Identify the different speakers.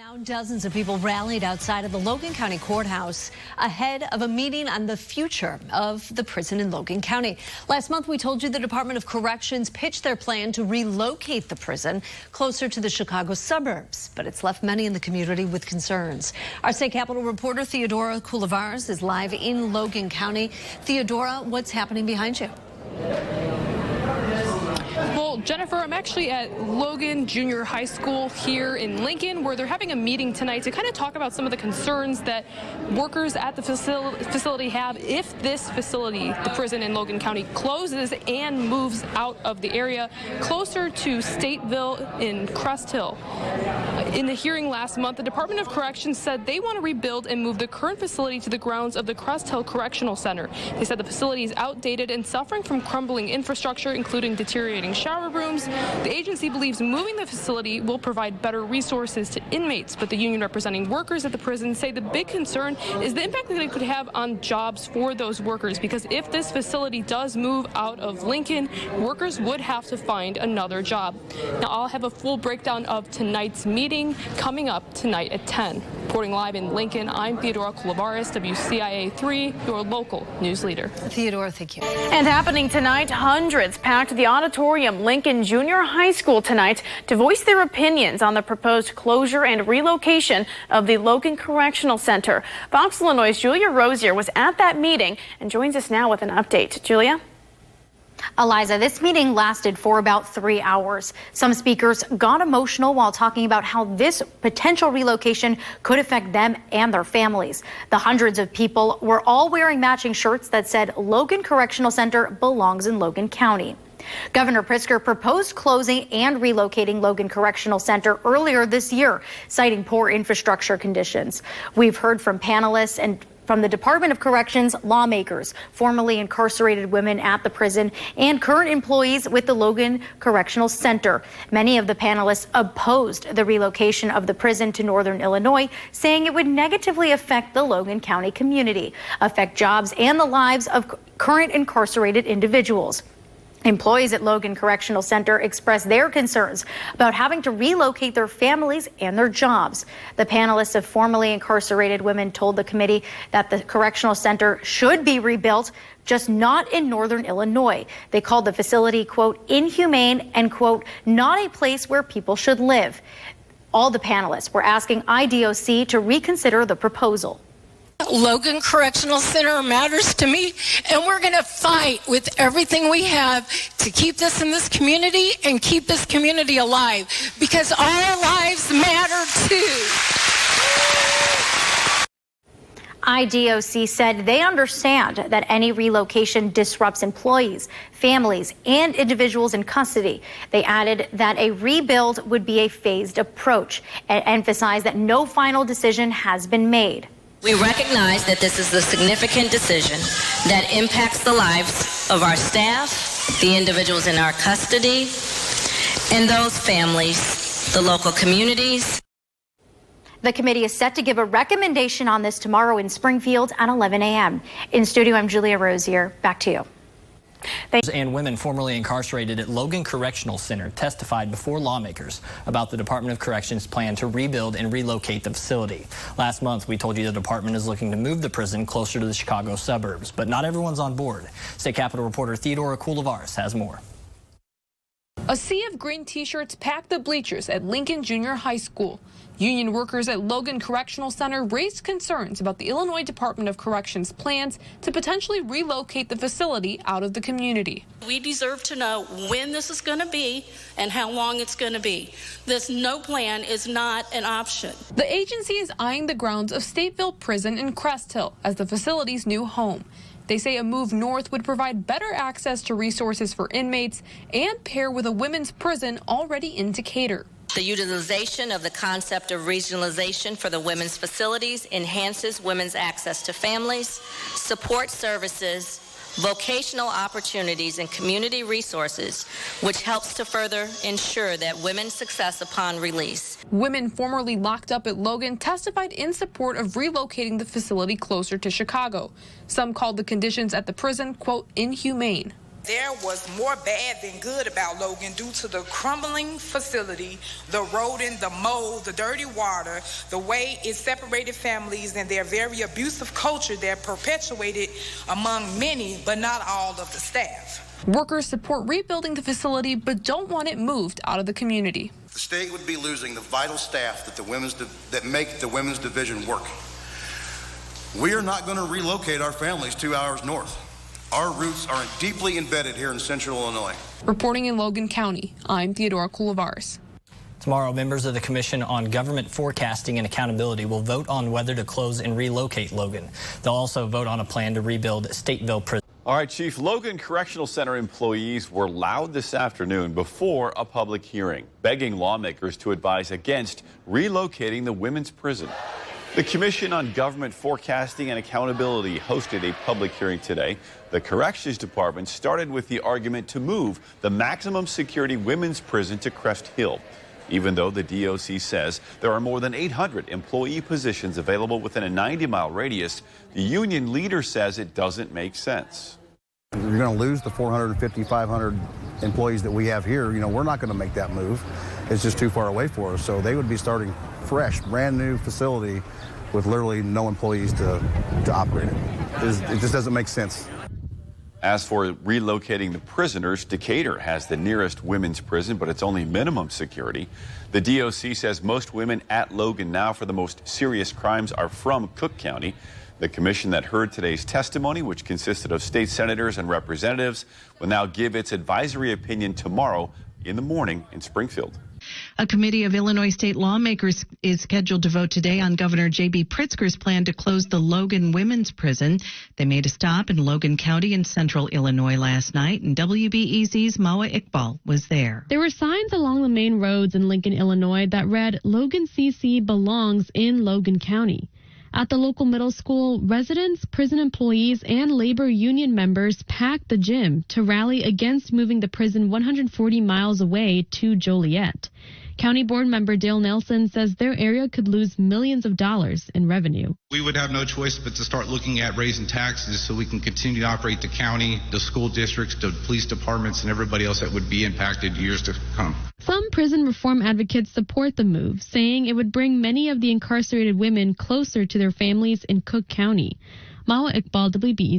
Speaker 1: Now dozens of people rallied outside of the Logan County Courthouse ahead of a meeting on the future of the prison in Logan County. Last month, we told you the Department of Corrections pitched their plan to relocate the prison closer to the Chicago suburbs, but it's left many in the community with concerns. Our state capitol reporter Theodora Coulivares is live in Logan County. Theodora, what's happening behind you?
Speaker 2: Well, Jennifer, I'm actually at Logan Junior High School here in Lincoln, where they're having a meeting tonight to kind of talk about some of the concerns that workers at the facility have if this facility, the prison in Logan County, closes and moves out of the area closer to Stateville in Crest Hill. In the hearing last month, the Department of Corrections said they want to rebuild and move the current facility to the grounds of the Crest Hill Correctional Center. They said the facility is outdated and suffering from crumbling infrastructure, including deteriorating shower rooms. The agency believes moving the facility will provide better resources to inmates, but the union representing workers at the prison say the big concern is the impact that it could have on jobs for those workers, because if this facility does move out of Lincoln, workers would have to find another job. Now, I'll have a full breakdown of tonight's meeting coming up tonight at 10. Reporting live in Lincoln, I'm Theodora Coulivares, WCIA 3, your local news leader.
Speaker 1: Theodora, thank you.
Speaker 3: And happening tonight, hundreds packed the auditorium Lincoln Junior High School tonight to voice their opinions on the proposed closure and relocation of the Logan Correctional Center. Fox Illinois' Julia Rosier was at that meeting and joins us now with an update. Julia?
Speaker 4: Eliza, this meeting lasted for about 3 hours. Some speakers got emotional while talking about how this potential relocation could affect them and their families. The hundreds of people were all wearing matching shirts that said Logan Correctional Center belongs in Logan County. Governor Pritzker proposed closing and relocating Logan Correctional Center earlier this year, citing poor infrastructure conditions. We've heard from panelists and from the Department of Corrections, lawmakers, formerly incarcerated women at the prison, and current employees with the Logan Correctional Center. Many of the panelists opposed the relocation of the prison to northern Illinois, saying it would negatively affect the Logan County community, affect jobs and the lives of current incarcerated individuals. Employees at Logan Correctional Center expressed their concerns about having to relocate their families and their jobs. The panelists of formerly incarcerated women told the committee that the correctional center should be rebuilt, just not in northern Illinois. They called the facility, quote, inhumane and, quote, not a place where people should live. All the panelists were asking IDOC to reconsider the proposal.
Speaker 5: Logan Correctional Center matters to me, and we're going to fight with everything we have to keep this in this community and keep this community alive, because our lives matter too.
Speaker 4: IDOC said they understand that any relocation disrupts employees, families, and individuals in custody. They added that a rebuild would be a phased approach and emphasized that no final decision has been made.
Speaker 6: We recognize that this is a significant decision that impacts the lives of our staff, the individuals in our custody, and those families, the local communities.
Speaker 4: The committee is set to give a recommendation on this tomorrow in Springfield at 11 a.m. In studio, I'm Julia Rosier. Back to you.
Speaker 7: And women formerly incarcerated at Logan Correctional Center testified before lawmakers about the Department of Corrections' plan to rebuild and relocate the facility. Last month, we told you the department is looking to move the prison closer to the Chicago suburbs, but not everyone's on board. State Capitol reporter Theodora Coulivares has more.
Speaker 2: A sea of green T-shirts packed the bleachers at Lincoln Junior High School. Union workers at Logan Correctional Center raised concerns about the Illinois Department of Corrections' plans to potentially relocate the facility out of the community.
Speaker 5: We deserve to know when this is going to be and how long it's going to be. This no plan is not an option.
Speaker 2: The agency is eyeing the grounds of Stateville Prison in Crest Hill as the facility's new home. They say a move north would provide better access to resources for inmates and pair with a women's prison already in Decatur.
Speaker 6: The utilization of the concept of regionalization for the women's facilities enhances women's access to families, support services, vocational opportunities, and community resources, which helps to further ensure that women's success upon release.
Speaker 2: Women formerly locked up at Logan testified in support of relocating the facility closer to Chicago. Some called the conditions at the prison, quote, inhumane.
Speaker 8: There was more bad than good about Logan due to the crumbling facility, the rodent, the mold, the dirty water, the way it separated families, and their very abusive culture that perpetuated among many, but not all of the staff.
Speaker 2: Workers support rebuilding the facility, but don't want it moved out of the community.
Speaker 9: The state would be losing the vital staff that make the women's division work. We are not going to relocate our families 2 hours north. Our roots are deeply embedded here in Central Illinois.
Speaker 2: Reporting in Logan County, I'm Theodora Coulivares.
Speaker 7: Tomorrow, members of the Commission on Government Forecasting and Accountability will vote on whether to close and relocate Logan. They'll also vote on a plan to rebuild Stateville Prison.
Speaker 10: All right, Chief, Logan Correctional Center employees were loud this afternoon before a public hearing, begging lawmakers to advise against relocating the women's prison. The Commission on Government Forecasting and Accountability hosted a public hearing today. The Corrections Department started with the argument to move the maximum security women's prison to Crest Hill, even though the DOC says there are more than 800 employee positions available within a 90-mile radius. The union leader says it doesn't make sense.
Speaker 11: You're going to lose the 450, 500 employees that we have here. You know, we're not going to make that move. It's just too far away for us. So they would be starting fresh, brand new facility with literally no employees to operate it. It just doesn't make sense.
Speaker 10: As for relocating the prisoners, Decatur has the nearest women's prison, but it's only minimum security. The DOC says most women at Logan now for the most serious crimes are from Cook County. The commission that heard today's testimony, which consisted of state senators and representatives, will now give its advisory opinion tomorrow in the morning in Springfield.
Speaker 12: A committee of Illinois state lawmakers is scheduled to vote today on Governor J.B. Pritzker's plan to close the Logan Women's Prison. They made a stop in Logan County in central Illinois last night, and WBEZ's Mawa Iqbal was there.
Speaker 13: There were signs along the main roads in Lincoln, Illinois that read, "Logan CC belongs in Logan County." At the local middle school, residents, prison employees, and labor union members packed the gym to rally against moving the prison 140 miles away to Joliet. County Board member Dale Nelson says their area could lose millions of dollars in revenue.
Speaker 14: We would have no choice but to start looking at raising taxes so we can continue to operate the county, the school districts, the police departments, and everybody else that would be impacted years to come.
Speaker 13: Some prison reform advocates support the move, saying it would bring many of the incarcerated women closer to their families in Cook County. Mawa Iqbal, WBEZ.